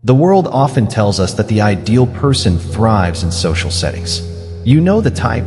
The world often tells us that the ideal person thrives in social settings. You know the type,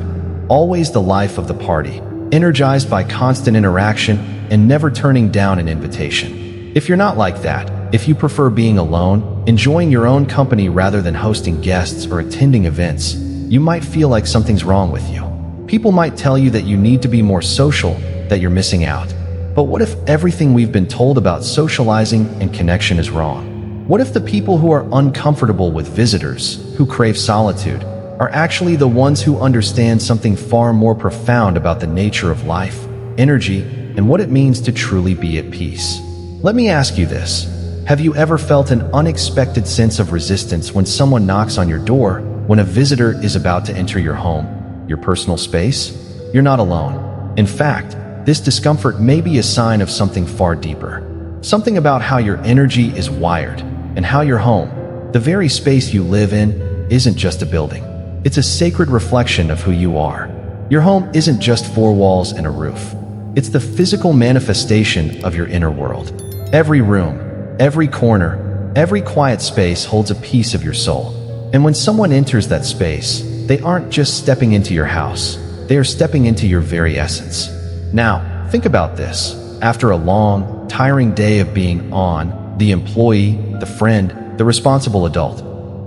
always the life of the party, energized by constant interaction and never turning down an invitation. If you're not like that, if you prefer being alone, enjoying your own company rather than hosting guests or attending events, you might feel like something's wrong with you. People might tell you that you need to be more social, that you're missing out. But what if everything we've been told about socializing and connection is wrong? What if the people who are uncomfortable with visitors, who crave solitude, are actually the ones who understand something far more profound about the nature of life, energy, and what it means to truly be at peace? Let me ask you this. Have you ever felt an unexpected sense of resistance when someone knocks on your door, when a visitor is about to enter your home, your personal space? You're not alone. In fact, this discomfort may be a sign of something far deeper. Something about how your energy is wired, and how your home, the very space you live in, isn't just a building. It's a sacred reflection of who you are. Your home isn't just four walls and a roof. It's the physical manifestation of your inner world. Every room, every corner, every quiet space holds a piece of your soul. And when someone enters that space, they aren't just stepping into your house. They are stepping into your very essence. Now, think about this. After a long, tiring day of being the employee, the friend, the responsible adult,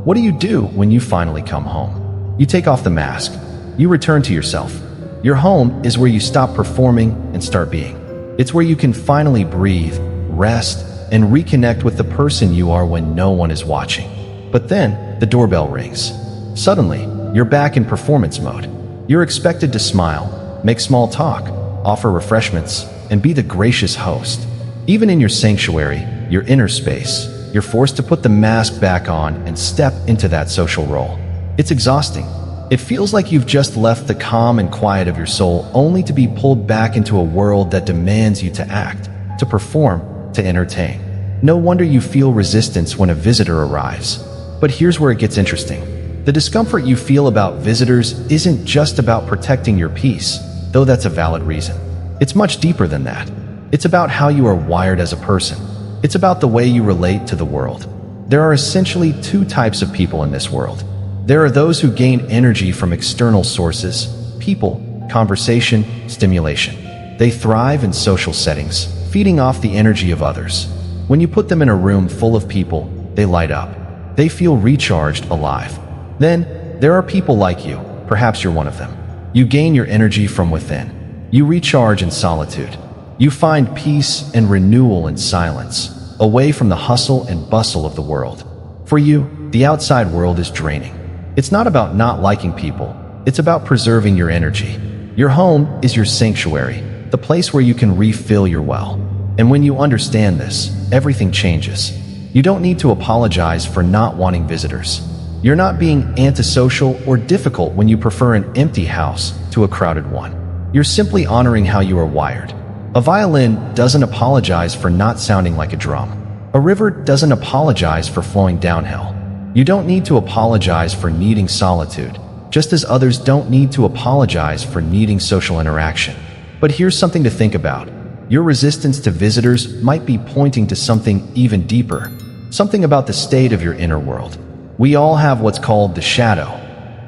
what do when you finally come home? You take off the mask. You return to yourself. Your home is where you stop performing and start being. It's where you can finally breathe, rest, and reconnect with the person you are when no one is watching. But then, the doorbell rings. Suddenly, you're back in performance mode. You're expected to smile, make small talk, offer refreshments, and be the gracious host. Even in your sanctuary, your inner space, you're forced to put the mask back on and step into that social role. It's exhausting. It feels like you've just left the calm and quiet of your soul only to be pulled back into a world that demands you to act, to perform, to entertain. No wonder you feel resistance when a visitor arrives. But here's where it gets interesting. The discomfort you feel about visitors isn't just about protecting your peace, though that's a valid reason. It's much deeper than that. It's about how you are wired as a person. It's about the way you relate to the world. There are essentially two types of people in this world. There are those who gain energy from external sources, people, conversation, stimulation. They thrive in social settings, feeding off the energy of others. When you put them in a room full of people, they light up. They feel recharged, alive. Then, there are people like you. Perhaps you're one of them. You gain your energy from within. You recharge in solitude. You find peace and renewal in silence, away from the hustle and bustle of the world. For you, the outside world is draining. It's not about not liking people. It's about preserving your energy. Your home is your sanctuary, the place where you can refill your well. And when you understand this, everything changes. You don't need to apologize for not wanting visitors. You're not being antisocial or difficult when you prefer an empty house to a crowded one. You're simply honoring how you are wired. A violin doesn't apologize for not sounding like a drum. A river doesn't apologize for flowing downhill. You don't need to apologize for needing solitude, just as others don't need to apologize for needing social interaction. But here's something to think about. Your resistance to visitors might be pointing to something even deeper, something about the state of your inner world. We all have what's called the shadow,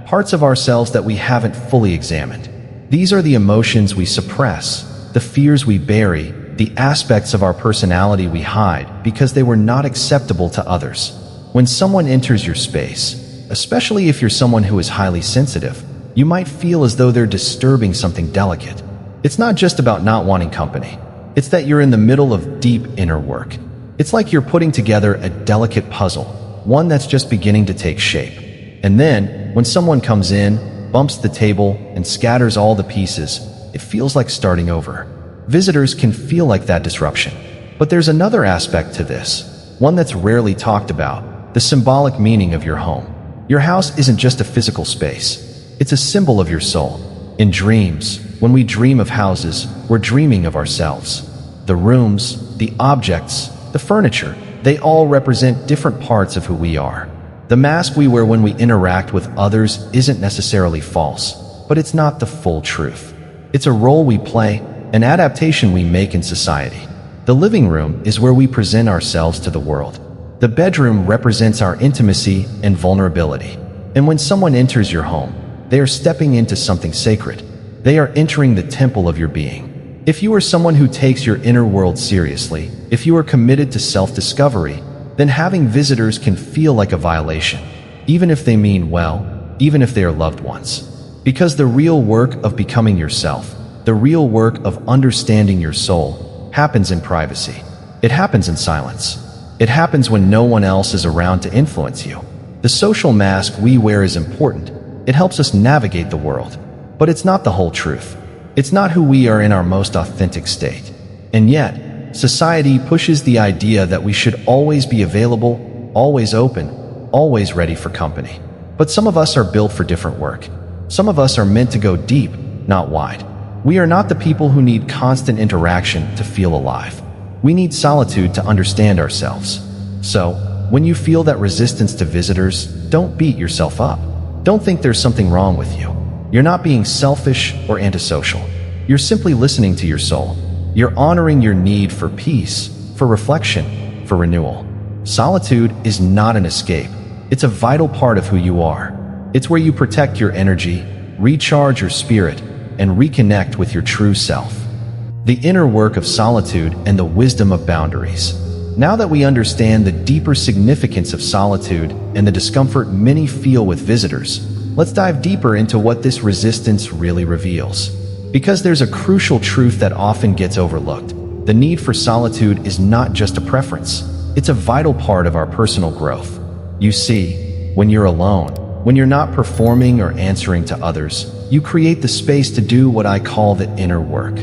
parts of ourselves that we haven't fully examined. These are the emotions we suppress, the fears we bury, the aspects of our personality we hide because they were not acceptable to others. When someone enters your space, especially if you're someone who is highly sensitive, you might feel as though they're disturbing something delicate. It's not just about not wanting company. It's that you're in the middle of deep inner work. It's like you're putting together a delicate puzzle, one that's just beginning to take shape. And then, when someone comes in, bumps the table, and scatters all the pieces, it feels like starting over. Visitors can feel like that disruption. But there's another aspect to this, one that's rarely talked about, the symbolic meaning of your home. Your house isn't just a physical space. It's a symbol of your soul. In dreams, when we dream of houses, we're dreaming of ourselves. The rooms, the objects, the furniture, they all represent different parts of who we are. The mask we wear when we interact with others isn't necessarily false, but it's not the full truth. It's a role we play, an adaptation we make in society. The living room is where we present ourselves to the world. The bedroom represents our intimacy and vulnerability. And when someone enters your home, they are stepping into something sacred. They are entering the temple of your being. If you are someone who takes your inner world seriously, if you are committed to self-discovery, then having visitors can feel like a violation, even if they mean well, even if they are loved ones. Because the real work of becoming yourself, the real work of understanding your soul, happens in privacy. It happens in silence. It happens when no one else is around to influence you. The social mask we wear is important. It helps us navigate the world. But it's not the whole truth. It's not who we are in our most authentic state. And yet, society pushes the idea that we should always be available, always open, always ready for company. But some of us are built for different work. Some of us are meant to go deep, not wide. We are not the people who need constant interaction to feel alive. We need solitude to understand ourselves. So, when you feel that resistance to visitors, don't beat yourself up. Don't think there's something wrong with you. You're not being selfish or antisocial. You're simply listening to your soul. You're honoring your need for peace, for reflection, for renewal. Solitude is not an escape. It's a vital part of who you are. It's where you protect your energy, recharge your spirit, and reconnect with your true self. The inner work of solitude and the wisdom of boundaries. Now that we understand the deeper significance of solitude and the discomfort many feel with visitors, let's dive deeper into what this resistance really reveals. Because there's a crucial truth that often gets overlooked. The need for solitude is not just a preference. It's a vital part of our personal growth. You see, when you're alone, when you're not performing or answering to others, you create the space to do what I call the inner work.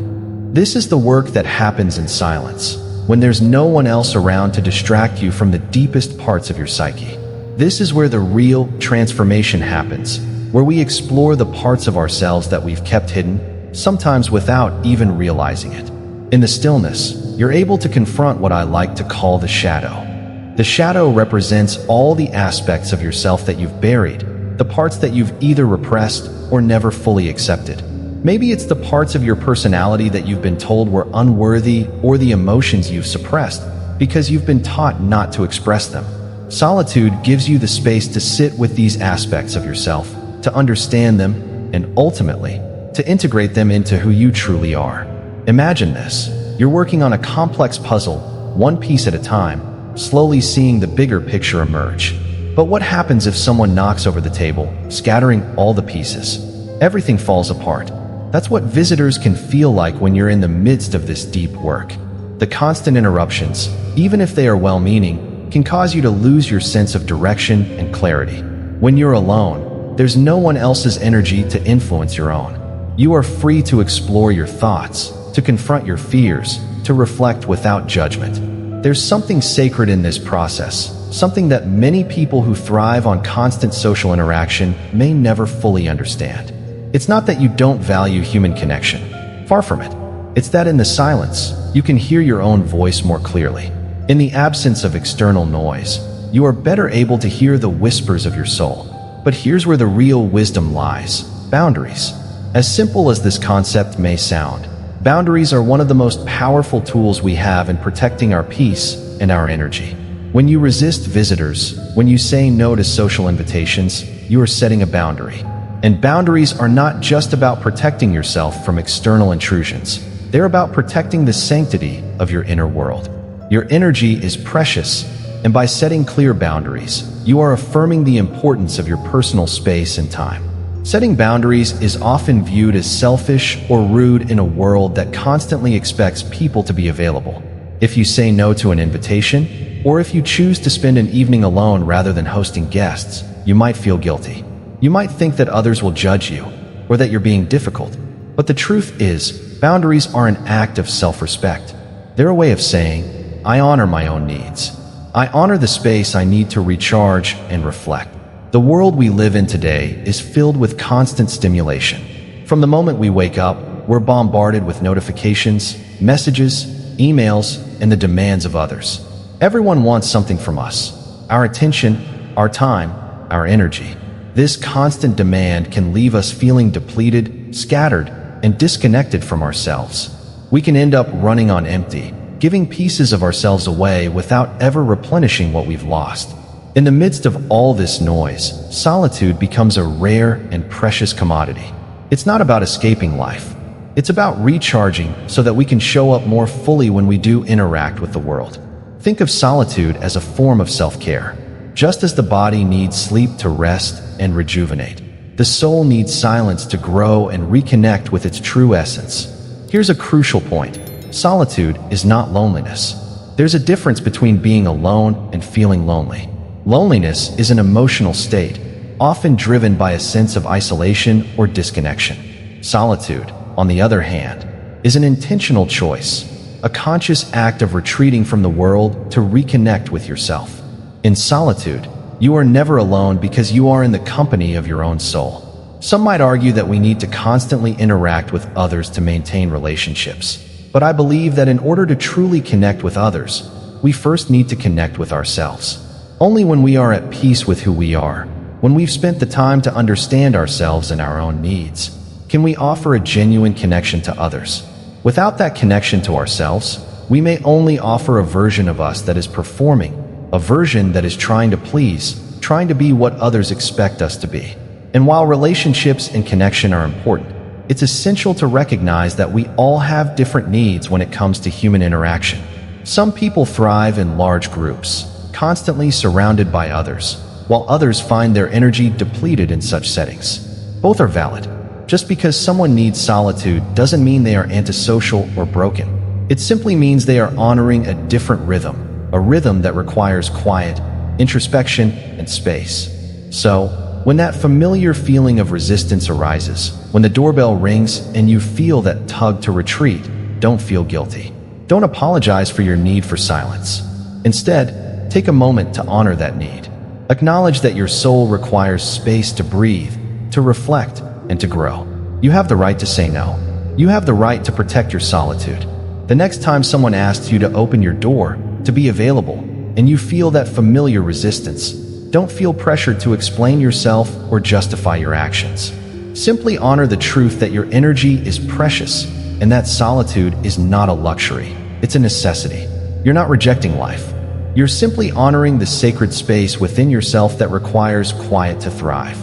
This is the work that happens in silence, when there's no one else around to distract you from the deepest parts of your psyche. This is where the real transformation happens, where we explore the parts of ourselves that we've kept hidden, sometimes without even realizing it. In the stillness, you're able to confront what I like to call the shadow. The shadow represents all the aspects of yourself that you've buried, the parts that you've either repressed or never fully accepted. Maybe it's the parts of your personality that you've been told were unworthy, or the emotions you've suppressed because you've been taught not to express them. Solitude gives you the space to sit with these aspects of yourself, to understand them, and ultimately, to integrate them into who you truly are. Imagine this. You're working on a complex puzzle, one piece at a time, slowly seeing the bigger picture emerge. But what happens if someone knocks over the table, scattering all the pieces? Everything falls apart. That's what visitors can feel like when you're in the midst of this deep work. The constant interruptions, even if they are well-meaning, can cause you to lose your sense of direction and clarity. When you're alone, there's no one else's energy to influence your own. You are free to explore your thoughts, to confront your fears, to reflect without judgment. There's something sacred in this process, something that many people who thrive on constant social interaction may never fully understand. It's not that you don't value human connection. Far from it. It's that in the silence, you can hear your own voice more clearly. In the absence of external noise, you are better able to hear the whispers of your soul. But here's where the real wisdom lies: boundaries. As simple as this concept may sound, boundaries are one of the most powerful tools we have in protecting our peace and our energy. When you resist visitors, when you say no to social invitations, you are setting a boundary. And boundaries are not just about protecting yourself from external intrusions. They're about protecting the sanctity of your inner world. Your energy is precious, and by setting clear boundaries, you are affirming the importance of your personal space and time. Setting boundaries is often viewed as selfish or rude in a world that constantly expects people to be available. If you say no to an invitation, or if you choose to spend an evening alone rather than hosting guests, you might feel guilty. You might think that others will judge you, or that you're being difficult. But the truth is, boundaries are an act of self-respect. They're a way of saying, I honor my own needs. I honor the space I need to recharge and reflect. The world we live in today is filled with constant stimulation. From the moment we wake up, we're bombarded with notifications, messages, emails, and the demands of others. Everyone wants something from us: our attention, our time, our energy. This constant demand can leave us feeling depleted, scattered, and disconnected from ourselves. We can end up running on empty, giving pieces of ourselves away without ever replenishing what we've lost. In the midst of all this noise, solitude becomes a rare and precious commodity. It's not about escaping life. It's about recharging so that we can show up more fully when we do interact with the world. Think of solitude as a form of self-care. Just as the body needs sleep to rest and rejuvenate, the soul needs silence to grow and reconnect with its true essence. Here's a crucial point. Solitude is not loneliness. There's a difference between being alone and feeling lonely. Loneliness is an emotional state, often driven by a sense of isolation or disconnection. Solitude, on the other hand, is an intentional choice, a conscious act of retreating from the world to reconnect with yourself. In solitude, you are never alone because you are in the company of your own soul. Some might argue that we need to constantly interact with others to maintain relationships, but I believe that in order to truly connect with others, we first need to connect with ourselves. Only when we are at peace with who we are, when we've spent the time to understand ourselves and our own needs, can we offer a genuine connection to others. Without that connection to ourselves, we may only offer a version of us that is performing, a version that is trying to please, trying to be what others expect us to be. And while relationships and connection are important, it's essential to recognize that we all have different needs when it comes to human interaction. Some people thrive in large groups, constantly surrounded by others, while others find their energy depleted in such settings. Both are valid. Just because someone needs solitude doesn't mean they are antisocial or broken. It simply means they are honoring a different rhythm, a rhythm that requires quiet, introspection, and space. So, when that familiar feeling of resistance arises, when the doorbell rings and you feel that tug to retreat, don't feel guilty. Don't apologize for your need for silence. Instead, take a moment to honor that need. Acknowledge that your soul requires space to breathe, to reflect, and to grow. You have the right to say no. You have the right to protect your solitude. The next time someone asks you to open your door, to be available, and you feel that familiar resistance, don't feel pressured to explain yourself or justify your actions. Simply honor the truth that your energy is precious and that solitude is not a luxury. It's a necessity. You're not rejecting life. You're simply honoring the sacred space within yourself that requires quiet to thrive.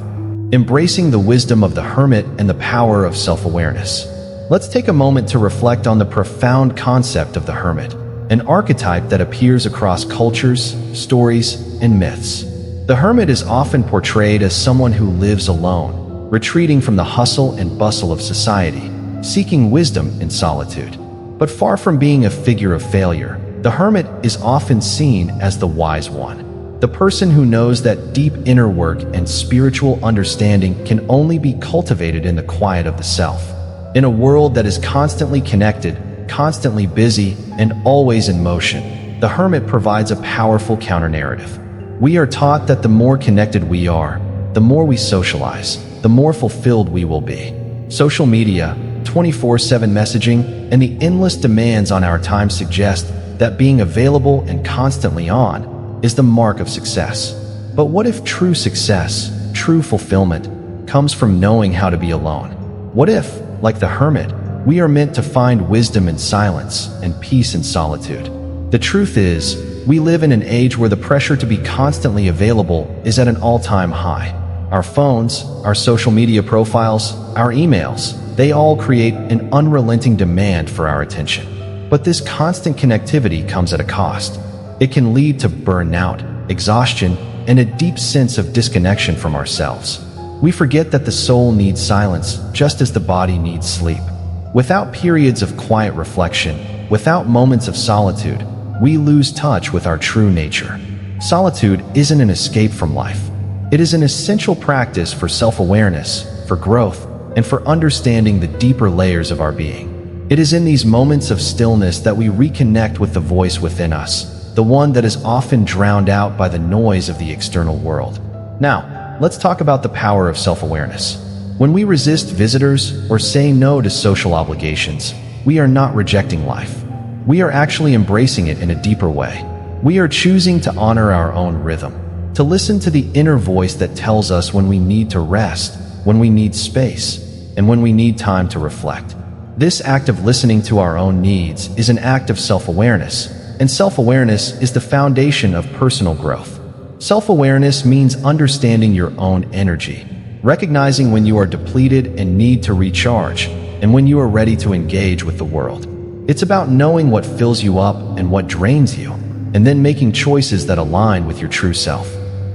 Embracing the wisdom of the hermit and the power of self-awareness. Let's take a moment to reflect on the profound concept of the hermit, an archetype that appears across cultures, stories, and myths. The hermit is often portrayed as someone who lives alone, retreating from the hustle and bustle of society, seeking wisdom in solitude. But far from being a figure of failure, the hermit is often seen as the wise one, the person who knows that deep inner work and spiritual understanding can only be cultivated in the quiet of the self. In a world that is constantly connected, constantly busy, and always in motion, the hermit provides a powerful counter-narrative. We are taught that the more connected we are, the more we socialize, the more fulfilled we will be. Social media, 24/7 messaging, and the endless demands on our time suggest that being available and constantly on is the mark of success. But what if true success, true fulfillment, comes from knowing how to be alone? What if, like the hermit, we are meant to find wisdom in silence and peace in solitude? The truth is, we live in an age where the pressure to be constantly available is at an all-time high. Our phones, our social media profiles, our emails, they all create an unrelenting demand for our attention. But this constant connectivity comes at a cost. It can lead to burnout, exhaustion, and a deep sense of disconnection from ourselves. We forget that the soul needs silence just as the body needs sleep. Without periods of quiet reflection, without moments of solitude, we lose touch with our true nature. Solitude isn't an escape from life. It is an essential practice for self-awareness, for growth, and for understanding the deeper layers of our being. It is in these moments of stillness that we reconnect with the voice within us, the one that is often drowned out by the noise of the external world. Now, let's talk about the power of self-awareness. When we resist visitors or say no to social obligations, we are not rejecting life. We are actually embracing it in a deeper way. We are choosing to honor our own rhythm, to listen to the inner voice that tells us when we need to rest, when we need space, and when we need time to reflect. This act of listening to our own needs is an act of self-awareness, and self-awareness is the foundation of personal growth. Self-awareness means understanding your own energy, recognizing when you are depleted and need to recharge, and when you are ready to engage with the world. It's about knowing what fills you up and what drains you, and then making choices that align with your true self.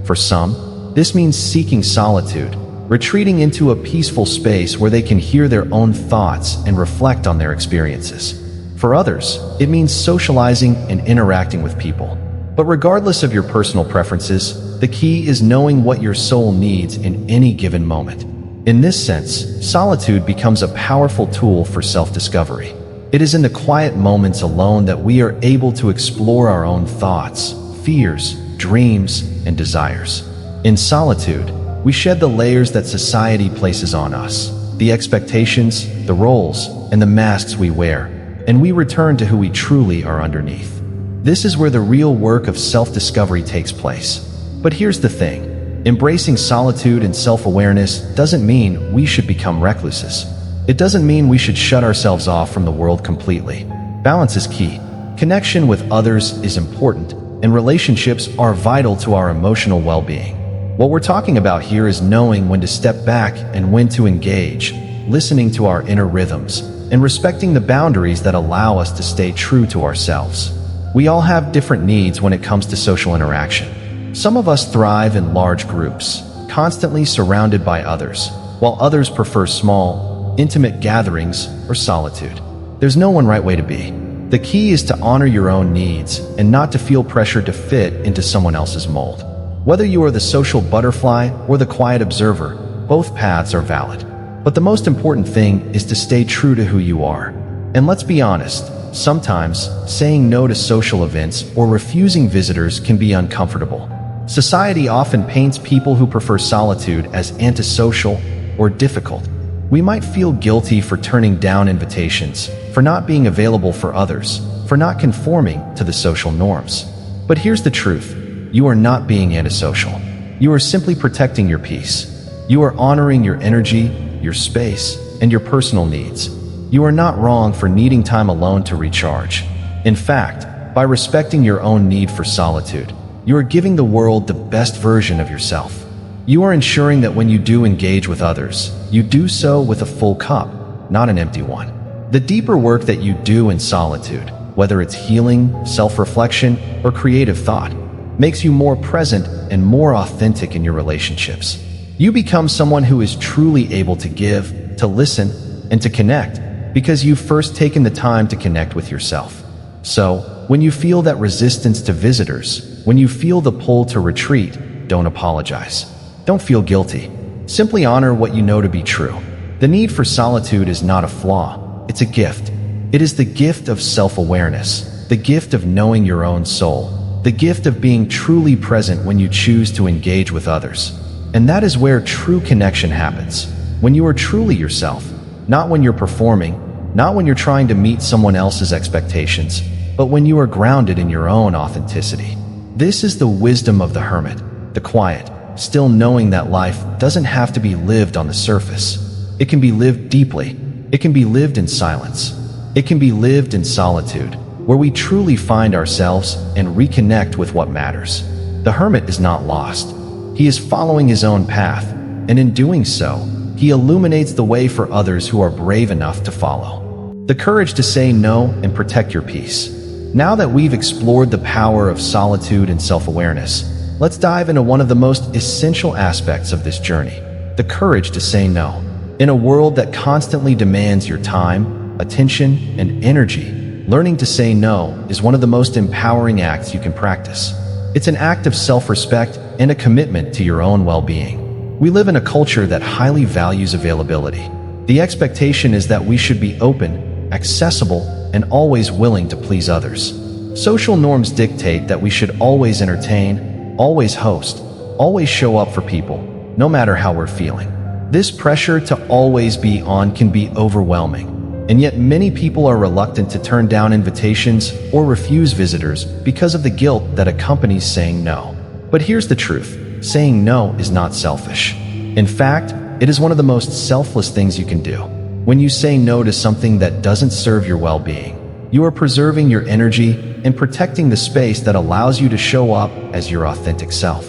For some, this means seeking solitude, retreating into a peaceful space where they can hear their own thoughts and reflect on their experiences. For others, it means socializing and interacting with people. But regardless of your personal preferences, the key is knowing what your soul needs in any given moment. In this sense, solitude becomes a powerful tool for self-discovery. It is in the quiet moments alone that we are able to explore our own thoughts, fears, dreams, and desires. In solitude, we shed the layers that society places on us, the expectations, the roles, and the masks we wear, and we return to who we truly are underneath. This is where the real work of self-discovery takes place. But here's the thing. Embracing solitude and self-awareness doesn't mean we should become recluses. It doesn't mean we should shut ourselves off from the world completely. Balance is key. Connection with others is important, and relationships are vital to our emotional well-being. What we're talking about here is knowing when to step back and when to engage, listening to our inner rhythms, and respecting the boundaries that allow us to stay true to ourselves. We all have different needs when it comes to social interaction. Some of us thrive in large groups, constantly surrounded by others, while others prefer small, intimate gatherings or solitude. There's no one right way to be. The key is to honor your own needs and not to feel pressure to fit into someone else's mold. Whether you are the social butterfly or the quiet observer, both paths are valid. But the most important thing is to stay true to who you are. And let's be honest, sometimes saying no to social events or refusing visitors can be uncomfortable. Society often paints people who prefer solitude as antisocial or difficult. We might feel guilty for turning down invitations, for not being available for others, for not conforming to the social norms. But here's the truth. You are not being antisocial. You are simply protecting your peace. You are honoring your energy, your space, and your personal needs. You are not wrong for needing time alone to recharge. In fact, by respecting your own need for solitude, you are giving the world the best version of yourself. You are ensuring that when you do engage with others, you do so with a full cup, not an empty one. The deeper work that you do in solitude, whether it's healing, self-reflection, or creative thought, makes you more present and more authentic in your relationships. You become someone who is truly able to give, to listen, and to connect because you've first taken the time to connect with yourself. So, when you feel that resistance to visitors, when you feel the pull to retreat, don't apologize. Don't feel guilty. Simply honor what you know to be true. The need for solitude is not a flaw, it's a gift. It is the gift of self-awareness, the gift of knowing your own soul, the gift of being truly present when you choose to engage with others. And that is where true connection happens. When you are truly yourself, not when you're performing, not when you're trying to meet someone else's expectations, but when you are grounded in your own authenticity. This is the wisdom of the hermit, the quiet, still knowing that life doesn't have to be lived on the surface. It can be lived deeply. It can be lived in silence. It can be lived in solitude, where we truly find ourselves and reconnect with what matters. The hermit is not lost. He is following his own path, and in doing so, he illuminates the way for others who are brave enough to follow. The courage to say no and protect your peace. Now that we've explored the power of solitude and self-awareness, let's dive into one of the most essential aspects of this journey, the courage to say no. In a world that constantly demands your time, attention, and energy, learning to say no is one of the most empowering acts you can practice. It's an act of self-respect and a commitment to your own well-being. We live in a culture that highly values availability. The expectation is that we should be open, accessible, and always willing to please others. Social norms dictate that we should always entertain, always host, always show up for people, no matter how we're feeling. This pressure to always be on can be overwhelming. And yet many people are reluctant to turn down invitations or refuse visitors because of the guilt that accompanies saying no. But here's the truth. Saying no is not selfish. In fact, it is one of the most selfless things you can do. When you say no to something that doesn't serve your well-being, you are preserving your energy and protecting the space that allows you to show up as your authentic self.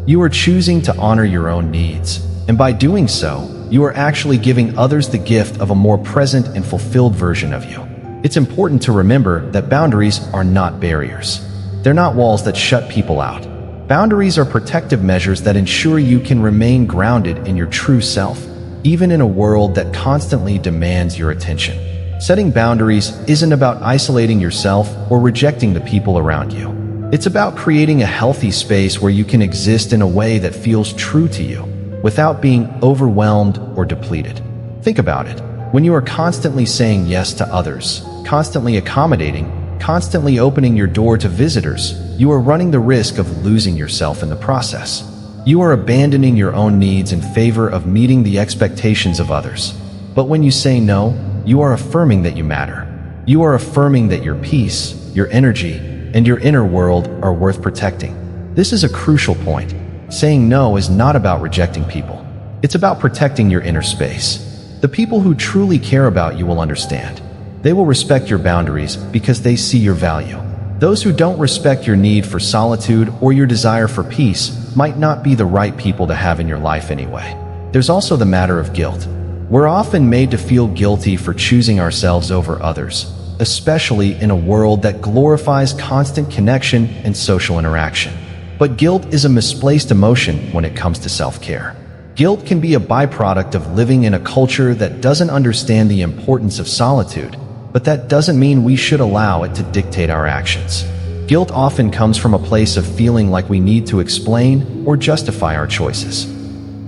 You are choosing to honor your own needs, and by doing so, you are actually giving others the gift of a more present and fulfilled version of you. It's important to remember that boundaries are not barriers. They're not walls that shut people out. Boundaries are protective measures that ensure you can remain grounded in your true self, even in a world that constantly demands your attention. Setting boundaries isn't about isolating yourself or rejecting the people around you. It's about creating a healthy space where you can exist in a way that feels true to you, without being overwhelmed or depleted. Think about it. When you are constantly saying yes to others, constantly accommodating, constantly opening your door to visitors, you are running the risk of losing yourself in the process. You are abandoning your own needs in favor of meeting the expectations of others. But when you say no, you are affirming that you matter. You are affirming that your peace, your energy, and your inner world are worth protecting. This is a crucial point. Saying no is not about rejecting people. It's about protecting your inner space. The people who truly care about you will understand. They will respect your boundaries because they see your value. Those who don't respect your need for solitude or your desire for peace might not be the right people to have in your life anyway. There's also the matter of guilt. We're often made to feel guilty for choosing ourselves over others, especially in a world that glorifies constant connection and social interaction. But guilt is a misplaced emotion when it comes to self-care. Guilt can be a byproduct of living in a culture that doesn't understand the importance of solitude, but that doesn't mean we should allow it to dictate our actions. Guilt often comes from a place of feeling like we need to explain or justify our choices.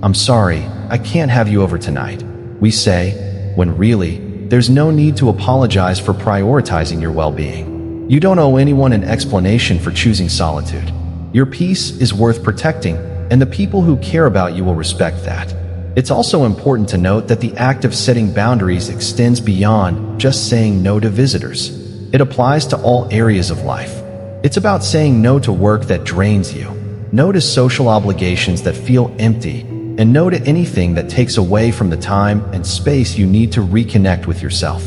"I'm sorry, I can't have you over tonight," we say, when really, there's no need to apologize for prioritizing your well-being. You don't owe anyone an explanation for choosing solitude. Your peace is worth protecting, and the people who care about you will respect that. It's also important to note that the act of setting boundaries extends beyond just saying no to visitors. It applies to all areas of life. It's about saying no to work that drains you, no to social obligations that feel empty, and no to anything that takes away from the time and space you need to reconnect with yourself.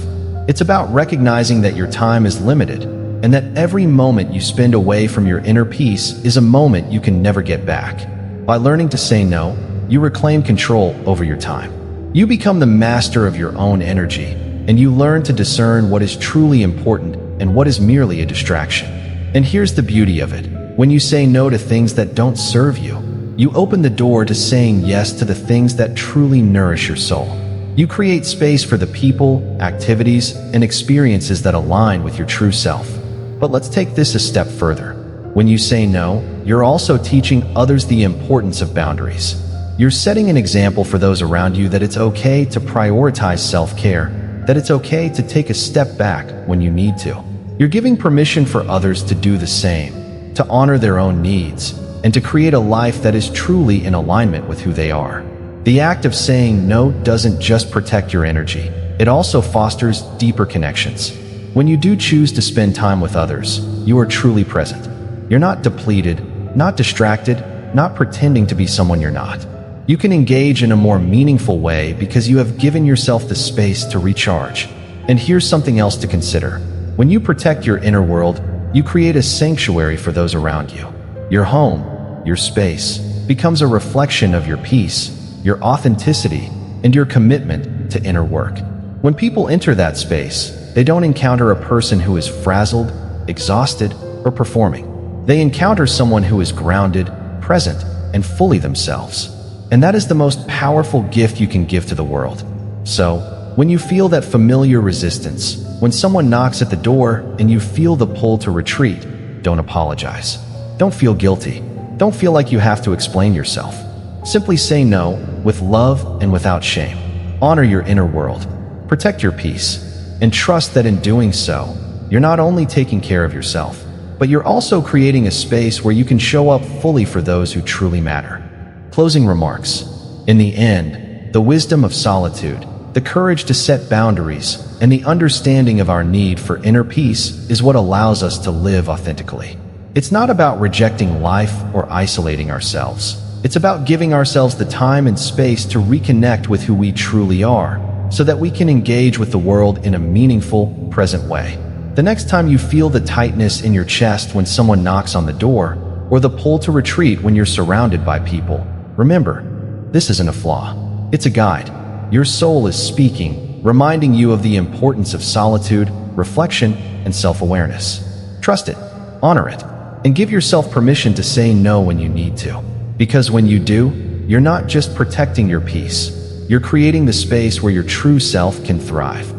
It's about recognizing that your time is limited, and that every moment you spend away from your inner peace is a moment you can never get back. By learning to say no, you reclaim control over your time. You become the master of your own energy, and you learn to discern what is truly important and what is merely a distraction. And here's the beauty of it. When you say no to things that don't serve you, you open the door to saying yes to the things that truly nourish your soul. You create space for the people, activities, and experiences that align with your true self. But let's take this a step further. When you say no, you're also teaching others the importance of boundaries. You're setting an example for those around you that it's okay to prioritize self-care, that it's okay to take a step back when you need to. You're giving permission for others to do the same, to honor their own needs, and to create a life that is truly in alignment with who they are. The act of saying no doesn't just protect your energy, it also fosters deeper connections. When you do choose to spend time with others, you are truly present. You're not depleted, not distracted, not pretending to be someone you're not. You can engage in a more meaningful way because you have given yourself the space to recharge. And here's something else to consider. When you protect your inner world, you create a sanctuary for those around you. Your home, your space, becomes a reflection of your peace, your authenticity, and your commitment to inner work. When people enter that space, they don't encounter a person who is frazzled, exhausted, or performing. They encounter someone who is grounded, present, and fully themselves. And that is the most powerful gift you can give to the world. So, when you feel that familiar resistance, when someone knocks at the door and you feel the pull to retreat, don't apologize. Don't feel guilty. Don't feel like you have to explain yourself. Simply say no with love and without shame. Honor your inner world. Protect your peace. And trust that in doing so, you're not only taking care of yourself, but you're also creating a space where you can show up fully for those who truly matter. Closing remarks. In the end, the wisdom of solitude, the courage to set boundaries, and the understanding of our need for inner peace is what allows us to live authentically. It's not about rejecting life or isolating ourselves. It's about giving ourselves the time and space to reconnect with who we truly are, so that we can engage with the world in a meaningful, present way. The next time you feel the tightness in your chest when someone knocks on the door, or the pull to retreat when you're surrounded by people, remember, this isn't a flaw. It's a guide. Your soul is speaking, reminding you of the importance of solitude, reflection, and self-awareness. Trust it, honor it, and give yourself permission to say no when you need to. Because when you do, you're not just protecting your peace, you're creating the space where your true self can thrive.